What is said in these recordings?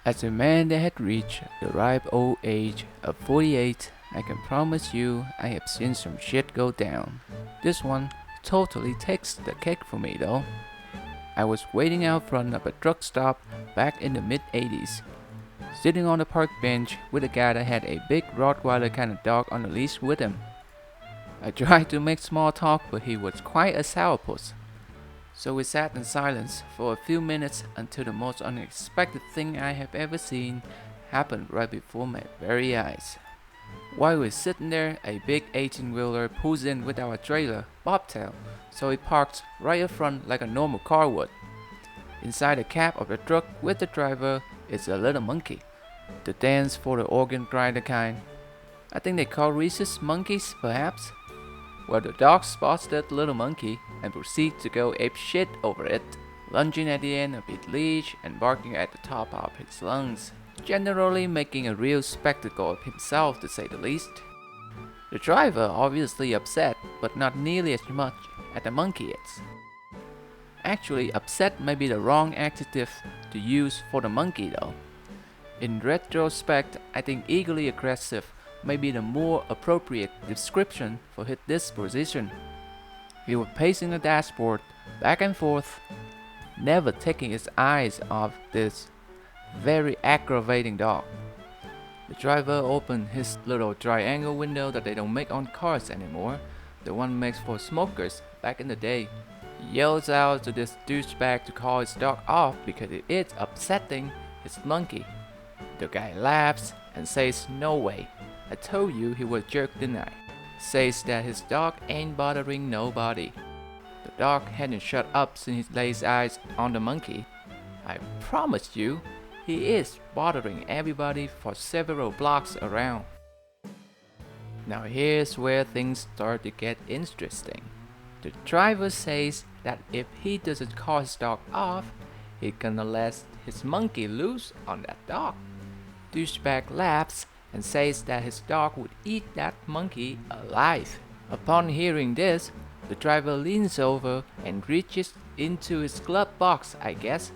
As a man that had reached the ripe old age of 48, I can promise you I have seen some shit go down. This one totally takes the cake for me though. I was waiting out front of a truck stop back in the mid 80s, sitting on a park bench with a guy that had a big Rottweiler kind of dog on a leash with him. I tried to make small talk, but he was quite a sourpuss. So we sat in silence for a few minutes until the most unexpected thing I have ever seen happened right before my very eyes. While we're sitting there, a big 18-wheeler pulls in with our trailer, bobtail, so it parks right up front like a normal car would. Inside the cab of the truck with the driver is a little monkey, the dance for the organ grinder kind. I think they call rhesus monkeys, perhaps? Well, the dog spots that little monkey and proceeds to go apeshit over it, lunging at the end of its leash and barking at the top of his lungs, generally making a real spectacle of himself to say the least. The driver obviously upset, but not nearly as much as the monkey is. Actually, upset may be the wrong adjective to use for the monkey though. In retrospect, I think eagerly aggressive may be the more appropriate description for his disposition. He was pacing the dashboard back and forth, never taking his eyes off this very aggravating dog. The driver opened his little triangle window that they don't make on cars anymore, the one made for smokers back in the day. He yells out to this douchebag to call his dog off because it is upsetting his monkey. The guy laughs and says, "No way. I told you he was a jerk, didn't I?" Says that his dog ain't bothering nobody. The dog hadn't shut up since he laid eyes on the monkey. I promise you, he is bothering everybody for several blocks around. Now here's where things start to get interesting. The driver says that if he doesn't call his dog off, he's gonna let his monkey loose on that dog. Douchebag laughs and says that his dog would eat that monkey alive. Upon hearing this, the driver leans over and reaches into his glove box, I guess,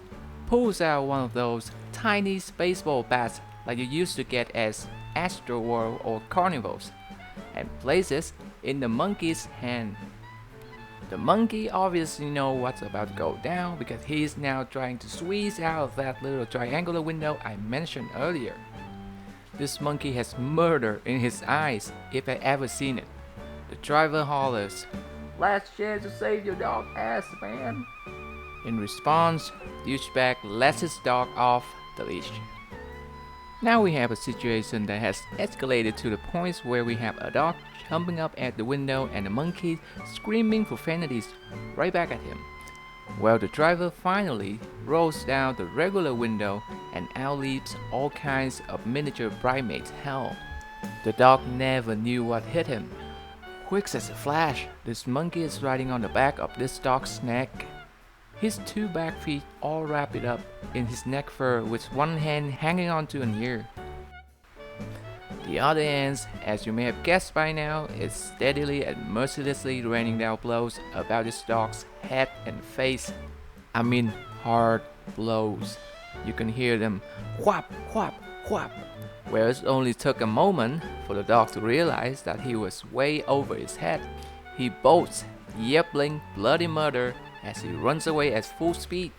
pulls out one of those tiny baseball bats like you used to get at Astroworld or carnivals, and places in the monkey's hand. The monkey obviously knows what's about to go down because he's now trying to squeeze out of that little triangular window I mentioned earlier. This monkey has murder in his eyes if I ever seen it. The driver hollers, "Last chance to save your dog ass, man." In response, douchebag lets his dog off the leash. Now we have a situation that has escalated to the point where we have a dog jumping up at the window and the monkey screaming profanities right back at him. Well, the driver finally rolls down the regular window and out leaps all kinds of miniature bridesmaids hell. The dog never knew what hit him. Quick as a flash, this monkey is riding on the back of this dog's neck. His two back feet all wrapped up in his neck fur with one hand hanging onto an ear. The other end, as you may have guessed by now, is steadily and mercilessly raining down blows about this dog's head and face. I mean hard blows. You can hear them whap, whap, whap. Where it only took a moment for the dog to realize that he was way over his head. He bolts, yelping bloody murder as he runs away at full speed.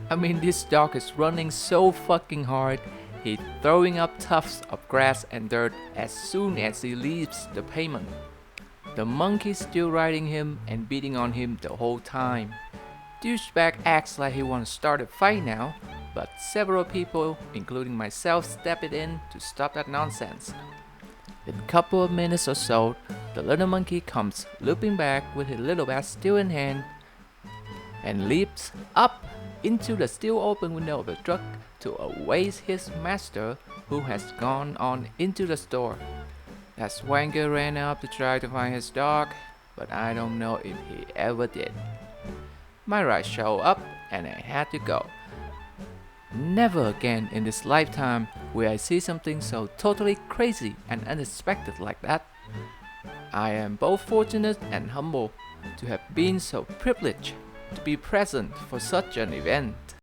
I mean, this dog is running so fucking hard, he's throwing up tufts of grass and dirt as soon as he leaves the pavement. The monkey's still riding him and beating on him the whole time. Douchebag acts like he wants to start a fight now, but several people, including myself, step it in to stop that nonsense. In a couple of minutes or so, the little monkey comes looping back with his little bat still in hand and leaps up into the still open window of the truck to await his master, who has gone on into the store. That swanker ran up to try to find his dog, but I don't know if he ever did. My ride showed up and I had to go. Never again in this lifetime will I see something so totally crazy and unexpected like that. I am both fortunate and humble to have been so privileged to be present for such an event.